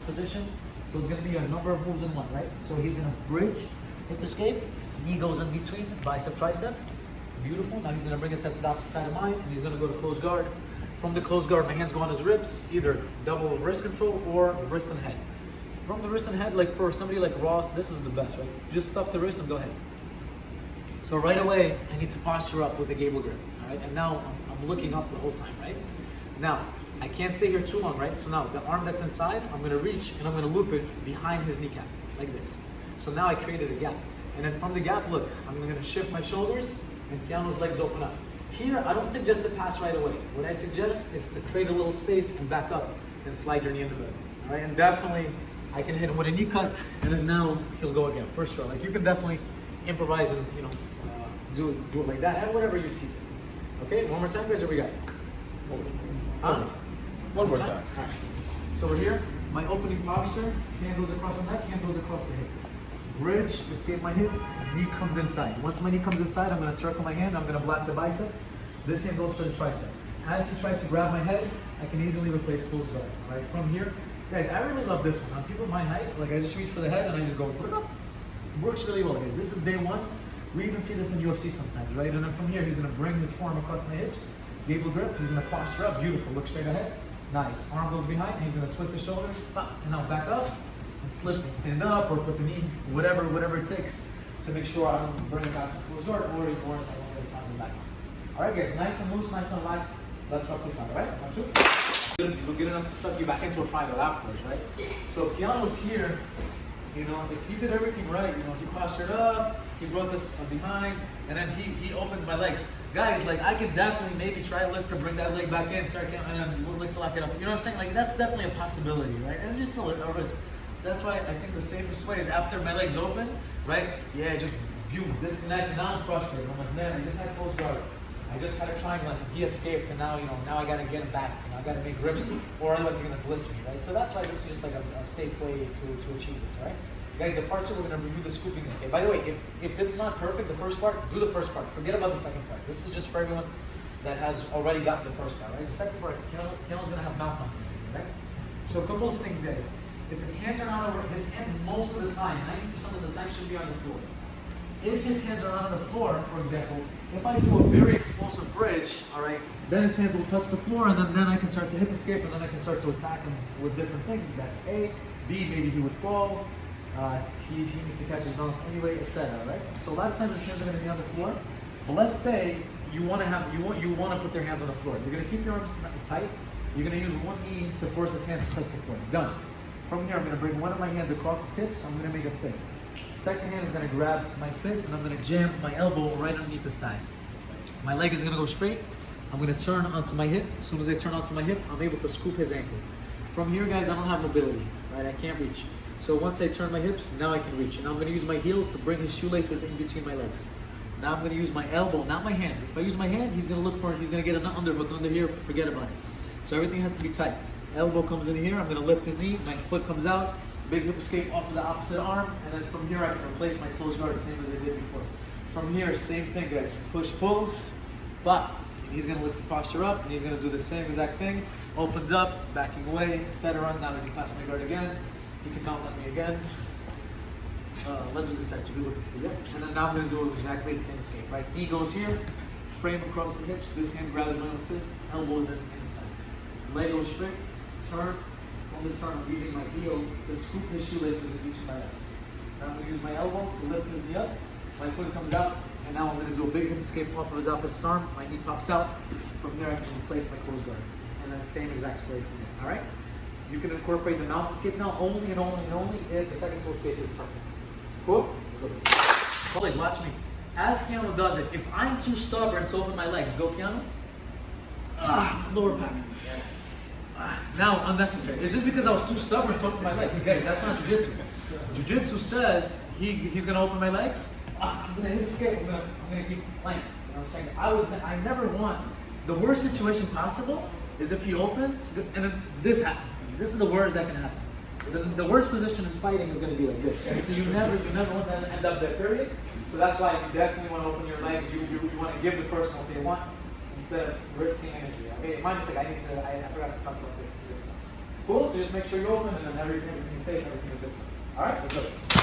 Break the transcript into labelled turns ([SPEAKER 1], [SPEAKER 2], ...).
[SPEAKER 1] position. So it's going to be a number of moves in one, right? So he's going to bridge, hip escape, knee goes in between, bicep, tricep. Beautiful. Now he's going to bring his head to the opposite side of mine, and he's going to go to close guard. From the close guard, my hands go on his ribs, either double wrist control or wrist and head. From the wrist and head, like for somebody like Ross, this is the best, right? Just stuff the wrist and go ahead. So right away, I need to posture up with a gable grip, all right? And now I'm looking up the whole time, right? Now, I can't stay here too long, right? So now the arm that's inside, I'm gonna reach and I'm gonna loop it behind his kneecap, like this. So now I created a gap. And then from the gap, look, I'm gonna shift my shoulders and Keanu's legs open up. Here, I don't suggest to pass right away. What I suggest is to create a little space and back up and slide your knee in the middle, all right? And definitely, I can hit him with a knee cut, and then now he'll go again, for sure. Like you can definitely improvise and do it like that, and whatever you see. Okay, one more time, guys. Here we go.
[SPEAKER 2] One more time.
[SPEAKER 1] All right. So we're here. My opening posture. Hand goes across the neck. Hand goes across the hip. Bridge. Escape my hip. Knee comes inside. Once my knee comes inside, I'm going to circle my hand. I'm going to block the bicep. This hand goes for the tricep. As he tries to grab my head, I can easily replace close guard. All right. From here. Guys, I really love this one. On people my height, like I just reach for the head and I just go, put it up. It works really well. Okay, this is day one. We even see this in UFC sometimes, right? And then from here, he's gonna bring his form across my hips, gable grip, he's gonna posture up, beautiful, look straight ahead. Nice, arm goes behind, and he's gonna twist his shoulders, stop, and now back up, and slip and stand up, or put the knee, whatever it takes to make sure I don't bring it back to close guard, or I don't really try to back up. All right, guys, nice and loose, nice and relaxed. Let's rock this out, all right? 1, 2. We're good enough to suck you back into a triangle afterwards, right? So if Keanu's here, if he did everything right, he postured up, he brought this behind, and then he opens my legs. Guys, like I could definitely maybe try to bring that leg back in, start and then look to lock it up. You know what I'm saying? Like that's definitely a possibility, right? And just a risk. So that's why I think the safest way is after my legs open, right? Yeah, just disconnect, now I'm frustrated. I'm like, man, I just had close guard. I just had a triangle and he escaped, and now now I gotta get him back. I gotta make grips, or otherwise he's gonna blitz me, right? So that's why this is just like a safe way to achieve this, right? Guys, the parts that we're gonna review the scooping escape. By the way, if it's not perfect, the first part, do the first part. Forget about the second part. This is just for everyone that has already gotten the first part, right? The second part, Keanu's gonna have mouth confidence, right? So a couple of things, guys. If his hands are not over, his hands most of the time, 90% of the time should be on the floor. If his hands are not on the floor, for example, if I do a very explosive bridge, all right, then his hand will touch the floor, and then I can start to hip escape, and then I can start to attack him with different things. That's A. B, maybe he would fall. He needs to catch his balance anyway, etc. Right? So a lot of times his hands are going to be on the floor. But let's say you want to put their hands on the floor. You're going to keep your arms tight. You're going to use one knee to force his hands to touch the floor. Done. From here, I'm going to bring one of my hands across his hips. I'm going to make a fist. Second hand is going to grab my fist, and I'm going to jam my elbow right underneath his thigh. My leg is going to go straight. I'm going to turn onto my hip. As soon as I turn onto my hip, I'm able to scoop his ankle. From here, guys, I don't have mobility, right? I can't reach. So once I turn my hips, now I can reach. And I'm going to use my heel to bring his shoelaces in between my legs. Now I'm going to use my elbow, not my hand. If I use my hand, he's going to look for it. He's going to get an underhook under here. Forget about it. So everything has to be tight. Elbow comes in here. I'm going to lift his knee. My foot comes out. Big hip escape off of the opposite arm. And then from here, I can replace my close guard the same as I did before. From here, same thing, guys. Push, pull, bop. And he's going to lift the posture up, and he's going to do the same exact thing. Opened up, backing away, etc. Now let me pass my guard again. He can mount on me again. Let's do this side so people can see. Yep. And then now I'm going to do exactly the same escape, right? Knee goes here, frame across the hips. This hand grabs my own fist, elbow in the inside. Leg goes straight, turn. On the turn, I'm using my heel to scoop his shoelaces in each of my legs. Now I'm going to use my elbow to lift his knee up. My foot comes out, and now I'm going to do a big hip escape off of his opposite arm. My knee pops out. From there, I can replace my close guard. And then same exact story from there. All right? You can incorporate the mount escape now only if the second toe escape is perfect. Cool? Hold it, watch me. As Keanu does it, if I'm too stubborn to open my legs, go Keanu. Lower back. Now, unnecessary. It's just because I was too stubborn to open my legs. Guys, that's not jiu-jitsu. Jiu-jitsu says he's going to open my legs. I'm going to hit escape. I'm going to keep playing. You know what I'm saying? I never want the worst situation possible is if he opens and then this happens to me. This is the worst that can happen. The worst position in fighting is going to be like this. And so you never want to end up there, period. So that's why you definitely want to open your legs. You want to give the person what they want instead of risking energy. Okay, my mistake. I forgot to talk about this. Cool? So just make sure you open and then everything is safe, everything is good. Alright, let's go.